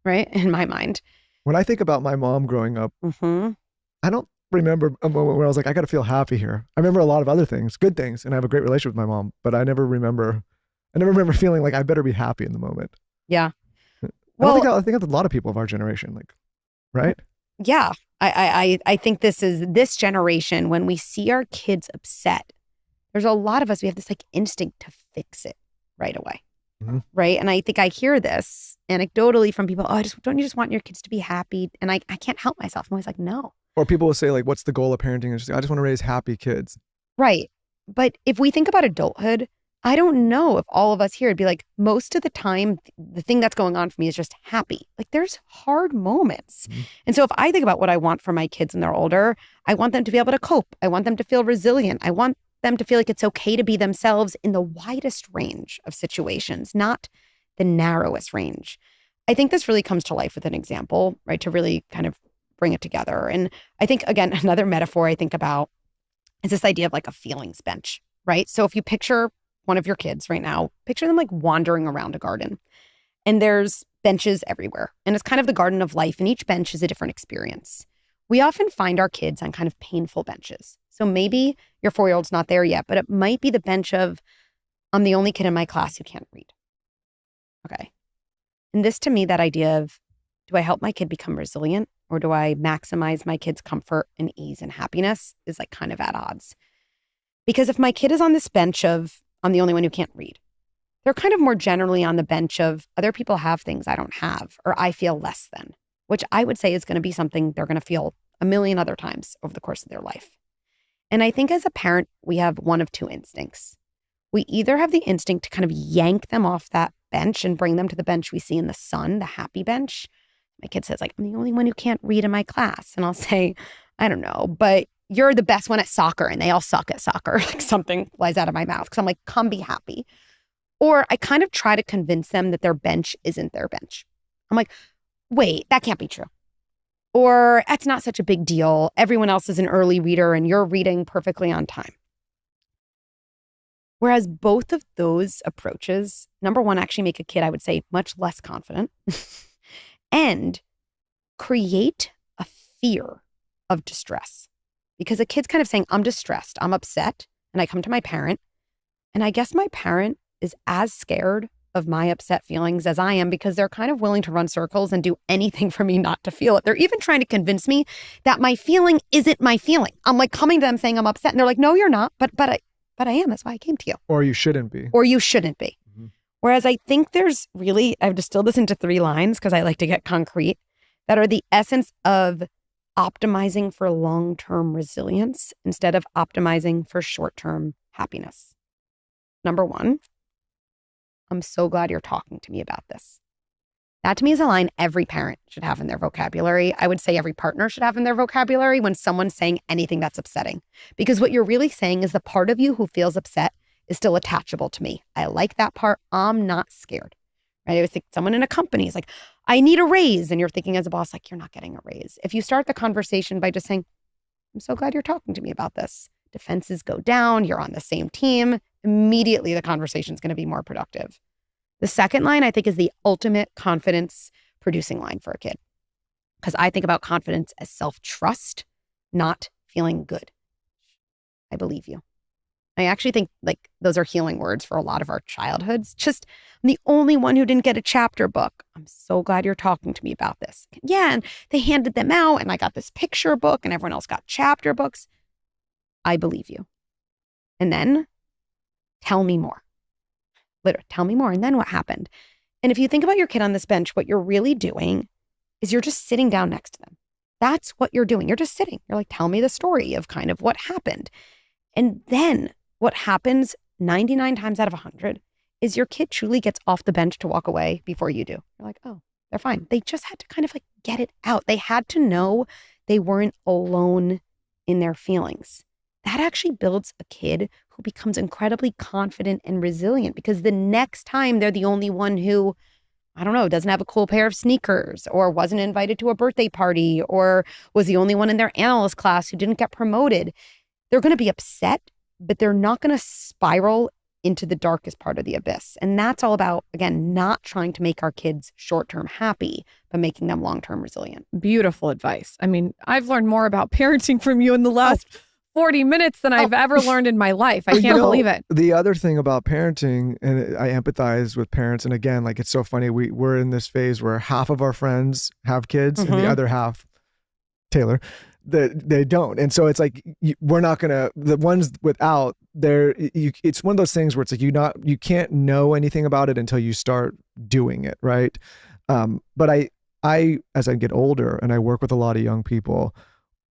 right? In my mind. When I think about my mom growing up, Mm-hmm. I don't remember a moment where I was like, I got to feel happy here. I remember a lot of other things, good things, and I have a great relationship with my mom, but I never remember feeling like I better be happy in the moment. Yeah. I Well, think that's a lot of people of our generation, like, right? yeah. I think this is this generation, when we see our kids upset, there's a lot of us, we have this like instinct to fix it right away. Mhm. Right. And I think I hear this anecdotally from people. Oh, don't you just want your kids to be happy? And I can't help myself. I'm always like, no. Or people will say like, what's the goal of parenting? And just, I just want to raise happy kids. Right. But if we think about adulthood, I don't know if all of us here would be like, most of the time, the thing that's going on for me is just happy. Like there's hard moments. Mhm. And so if I think about what I want for my kids when they're older, I want them to be able to cope. I want them to feel resilient. I want them to feel like it's okay to be themselves in the widest range of situations, not the narrowest range. I think this really comes to life with an example, right? To really kind of bring it together. And I think, again, another metaphor I think about is this idea of like a feelings bench, right? So if you picture one of your kids right now, picture them like wandering around a garden, and there's benches everywhere. And it's kind of the garden of life, and each bench is a different experience. We often find our kids on kind of painful benches. So maybe your 4-year-old's not there yet, but it might be the bench of, I'm the only kid in my class who can't read. Okay. And this, to me, that idea of, do I help my kid become resilient, or do I maximize my kid's comfort and ease and happiness, is like kind of at odds. Because if my kid is on this bench of, I'm the only one who can't read, they're kind of more generally on the bench of, other people have things I don't have, or I feel less than, which I would say is going to be something they're going to feel a million other times over the course of their life. And I think as a parent, we have one of two instincts. We either have the instinct to kind of yank them off that bench and bring them to the bench we see in the sun, the happy bench. My kid says, like, I'm the only one who can't read in my class. And I'll say, I don't know, but you're the best one at soccer and they all suck at soccer. Like something flies out of my mouth because I'm like, come be happy. Or I kind of try to convince them that their bench isn't their bench. I'm like, wait, that can't be true. Or that's not such a big deal. Everyone else is an early reader and you're reading perfectly on time. Whereas both of those approaches, number one, actually make a kid, I would say, much less confident and create a fear of distress. Because a kid's kind of saying, I'm distressed, I'm upset, and I come to my parent. And I guess my parent is as scared of my upset feelings as I am, because they're kind of willing to run circles and do anything for me not to feel it. They're even trying to convince me that my feeling isn't my feeling. I'm like coming to them saying I'm upset, and they're like, no, you're not. But I am. That's why I came to you. Or you shouldn't be. Or you shouldn't be. Mm-hmm. Whereas I think there's really, I've distilled this into 3 lines because I like to get concrete, that are the essence of optimizing for long-term resilience instead of optimizing for short-term happiness. Number 1, I'm so glad you're talking to me about this. That to me is a line every parent should have in their vocabulary. I would say every partner should have in their vocabulary when someone's saying anything that's upsetting. Because what you're really saying is the part of you who feels upset is still attachable to me. I like that part. I'm not scared. Right? I would think someone in a company is like, I need a raise. And you're thinking as a boss, like, you're not getting a raise. If you start the conversation by just saying, I'm so glad you're talking to me about this. Defenses go down. You're on the same team. Immediately, the conversation is going to be more productive. The second line, I think, is the ultimate confidence producing line for a kid. Because I think about confidence as self-trust, not feeling good. I believe you. I actually think like those are healing words for a lot of our childhoods. Just, I'm the only one who didn't get a chapter book. I'm so glad you're talking to me about this. Yeah, and they handed them out and I got this picture book and everyone else got chapter books. I believe you. And then tell me more. Literally, tell me more. And then what happened? And if you think about your kid on this bench, what you're really doing is you're just sitting down next to them. That's what you're doing. You're just sitting. You're like, tell me the story of kind of what happened. And then what happens 99 times out of 100 is your kid truly gets off the bench to walk away before you do. You're like, oh, they're fine. They just had to kind of like get it out. They had to know they weren't alone in their feelings. That actually builds a kid who becomes incredibly confident and resilient, because the next time they're the only one who, I don't know, doesn't have a cool pair of sneakers or wasn't invited to a birthday party or was the only one in their analyst class who didn't get promoted, they're going to be upset, but they're not going to spiral into the darkest part of the abyss. And that's all about, again, not trying to make our kids short-term happy, but making them long-term resilient. Beautiful advice. I mean, I've learned more about parenting from you in the last 40 minutes than I've ever learned in my life. I can't believe it. The other thing about parenting, and I empathize with parents, and again, like, it's so funny, we're in this phase where half of our friends have kids and the other half, Taylor, they don't. And so it's like, we're not gonna, the ones without, it's one of those things where it's like, you can't know anything about it until you start doing it, right? But I as I get older and I work with a lot of young people,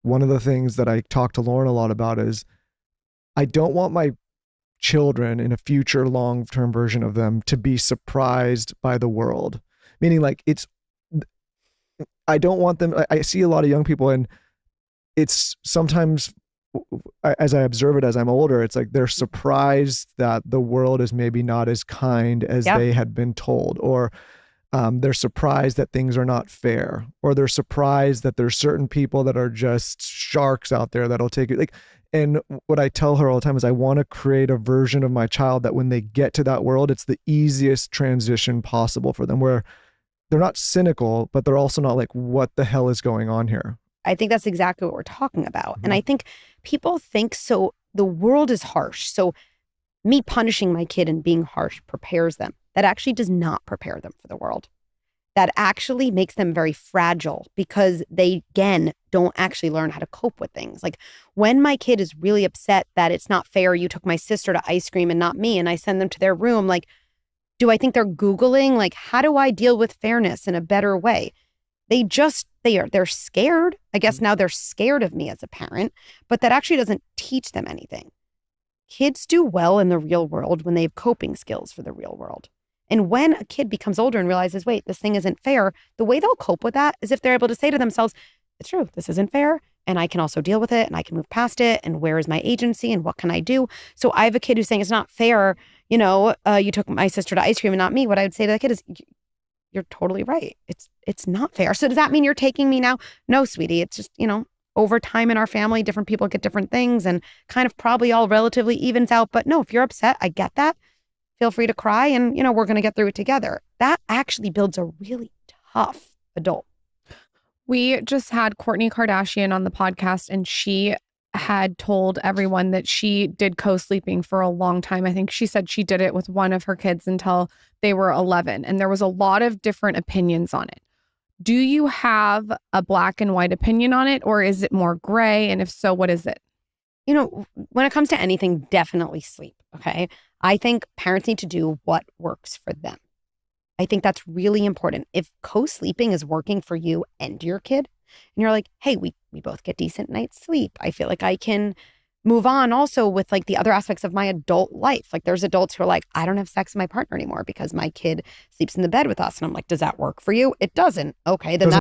one of the things that I talk to Lauren a lot about is, I don't want my children in a future long-term version of them to be surprised by the world. Meaning, like, I don't want them, I see a lot of young people, and it's sometimes, as I observe it as I'm older, it's like they're surprised that the world is maybe not as kind as they had been told, or they're surprised that things are not fair, or they're surprised that there's certain people that are just sharks out there that'll take it. Like, and what I tell her all the time is, I want to create a version of my child that when they get to that world, it's the easiest transition possible for them, where they're not cynical, but they're also not like, what the hell is going on here? I think that's exactly what we're talking about. And I think people think, so the world is harsh, so me punishing my kid and being harsh prepares them. That actually does not prepare them for the world. That actually makes them very fragile, because they, again, don't actually learn how to cope with things. Like, when my kid is really upset that it's not fair, you took my sister to ice cream and not me, and I send them to their room, like, do I think they're Googling, like, how do I deal with fairness in a better way? They're scared. I guess now they're scared of me as a parent, but that actually doesn't teach them anything. Kids do well in the real world when they have coping skills for the real world. And when a kid becomes older and realizes, wait, this thing isn't fair, the way they'll cope with that is if they're able to say to themselves, it's true, this isn't fair, and I can also deal with it, and I can move past it, and where is my agency, and what can I do? So I have a kid who's saying, it's not fair, you took my sister to ice cream and not me. What I would say to the kid is, you're totally right. It's not fair. So does that mean you're taking me now? No, sweetie. It's just, over time in our family, different people get different things, and kind of probably all relatively evens out. But no, if you're upset, I get that. Feel free to cry, and, we're going to get through it together. That actually builds a really tough adult. We just had Kourtney Kardashian on the podcast, and she had told everyone that she did co-sleeping for a long time. I think she said she did it with one of her kids until they were 11. And there was a lot of different opinions on it. Do you have a black and white opinion on it, or is it more gray? And if so, what is it? When it comes to anything, definitely sleep. Okay. I think parents need to do what works for them. I think that's really important. If co-sleeping is working for you and your kid, and you're like, hey, we both get decent night's sleep, I feel like I can move on also with, like, the other aspects of my adult life. Like, there's adults who are like, I don't have sex with my partner anymore because my kid sleeps in the bed with us. And I'm like, does that work for you? It doesn't. Okay, then